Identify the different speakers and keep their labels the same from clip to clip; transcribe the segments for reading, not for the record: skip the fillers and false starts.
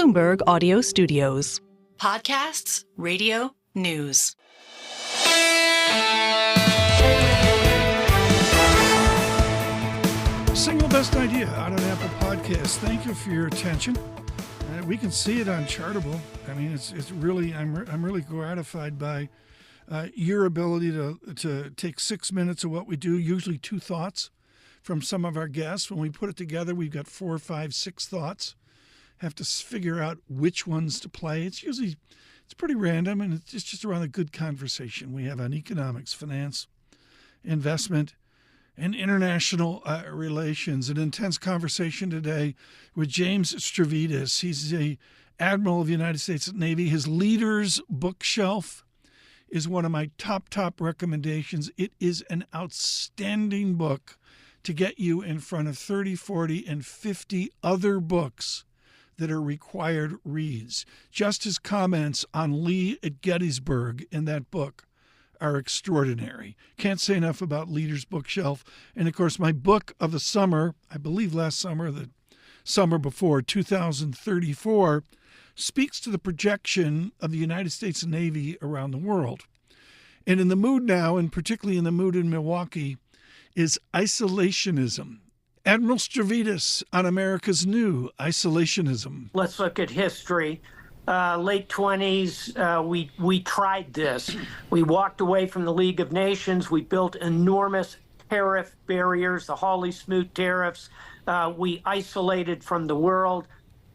Speaker 1: Bloomberg Audio Studios.
Speaker 2: Podcasts, radio, news.
Speaker 3: Single best idea out on Apple Podcasts. Thank you for your attention. We can see it on Chartable. I mean, it's really, I'm really gratified by your ability to take 6 minutes of what we do, usually 2 thoughts from some of our guests. When we put it together, we've got 4, 5, 6 thoughts. Have to figure out which ones to play. It's pretty random, and it's just around a good conversation we have on economics, finance, investment, and international relations. An intense conversation today with James Stavridis. He's the Admiral of the United States Navy. His Leaders Bookshelf is one of my top recommendations. It is an outstanding book to get you in front of 30, 40, and 50 other books that are required reads. Just his comments on Lee at Gettysburg in that book are extraordinary. Can't say enough about Leaders Bookshelf. And of course, my book of the summer, I believe last summer, the summer before, 2034, speaks to the projection of the United States Navy around the world. And in the mood now, and particularly in the mood in Milwaukee, is isolationism. Admiral Stavridis on America's new isolationism.
Speaker 4: Let's look at history. Late 20s, we tried this. We walked away from the League of Nations. We built enormous tariff barriers, the Hawley-Smoot tariffs. We isolated from the world.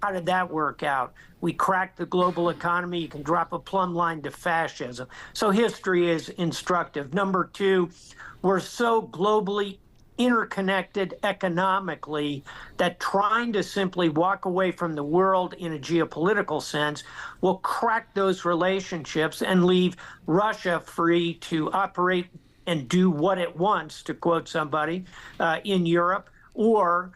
Speaker 4: How did that work out? We cracked the global economy. You can drop a plumb line to fascism. So history is instructive. Number 2, we're so globally interconnected economically that trying to simply walk away from the world in a geopolitical sense will crack those relationships and leave Russia free to operate and do what it wants, to quote somebody, in Europe, or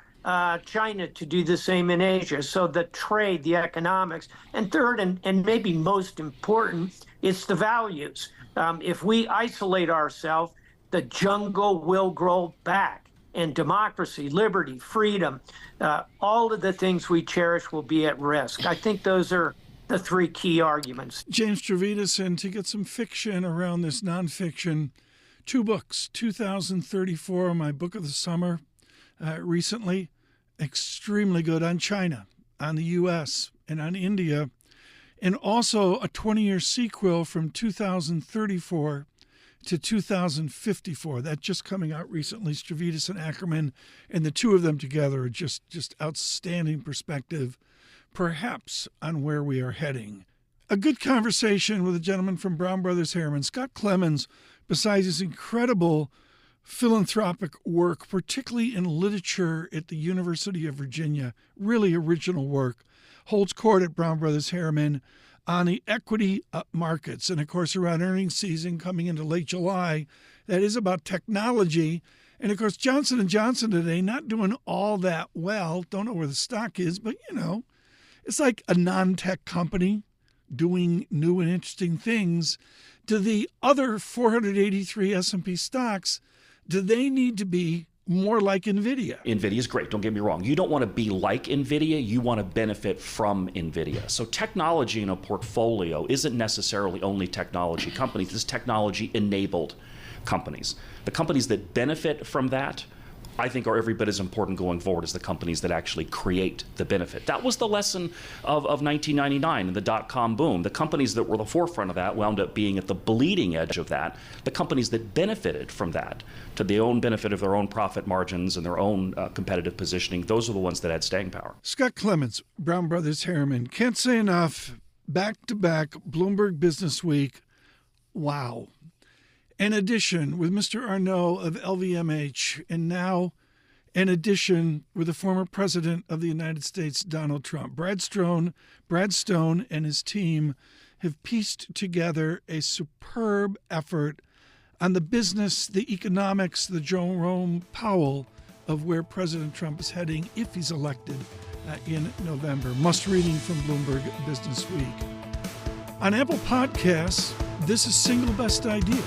Speaker 4: China to do the same in Asia. So the trade, the economics. And third, and maybe most important, it's the values. If we isolate ourselves, the jungle will grow back, and democracy, liberty, freedom, all of the things we cherish will be at risk. I think those are the 3 key arguments.
Speaker 3: James Stavridis, and to get some fiction around this nonfiction, 2 books, 2034, my book of the summer, recently, extremely good on China, on the U.S., and on India, and also a 20-year sequel from 2034 to 2054. That just coming out recently, Stavridis and Ackerman, and the 2 of them together are just outstanding perspective, perhaps, on where we are heading. A good conversation with a gentleman from Brown Brothers Harriman, Scott Clemons, besides his incredible philanthropic work, particularly in literature at the University of Virginia, really original work, holds court at Brown Brothers Harriman on the equity markets. And of course, around earnings season coming into late July, that is about technology. And of course, Johnson & Johnson today not doing all that well. Don't know where the stock is, but it's like a non-tech company doing new and interesting things. Do the other 483 S&P stocks, do they need to be more like NVIDIA?
Speaker 5: NVIDIA is great, don't get me wrong. You don't want to be like NVIDIA, you want to benefit from NVIDIA. So technology in a portfolio isn't necessarily only technology companies, it's technology-enabled companies. The companies that benefit from that, I think, are every bit as important going forward as the companies that actually create the benefit. That was the lesson of 1999 and the dot-com boom. The companies that were the forefront of that wound up being at the bleeding edge of that. The companies that benefited from that, to the own benefit of their own profit margins and their own competitive positioning, those are the ones that had staying power.
Speaker 3: Scott Clemons, Brown Brothers Harriman. Can't say enough. Back-to-back Bloomberg Business Week. Wow. An edition with Mr. Arnault of LVMH, and now an edition with the former president of the United States, Donald Trump. Brad Stone and his team have pieced together a superb effort on the business, the economics, the Jerome Powell of where President Trump is heading if he's elected in November. Must reading from Bloomberg Business Week. On Apple Podcasts, this is Single Best Idea.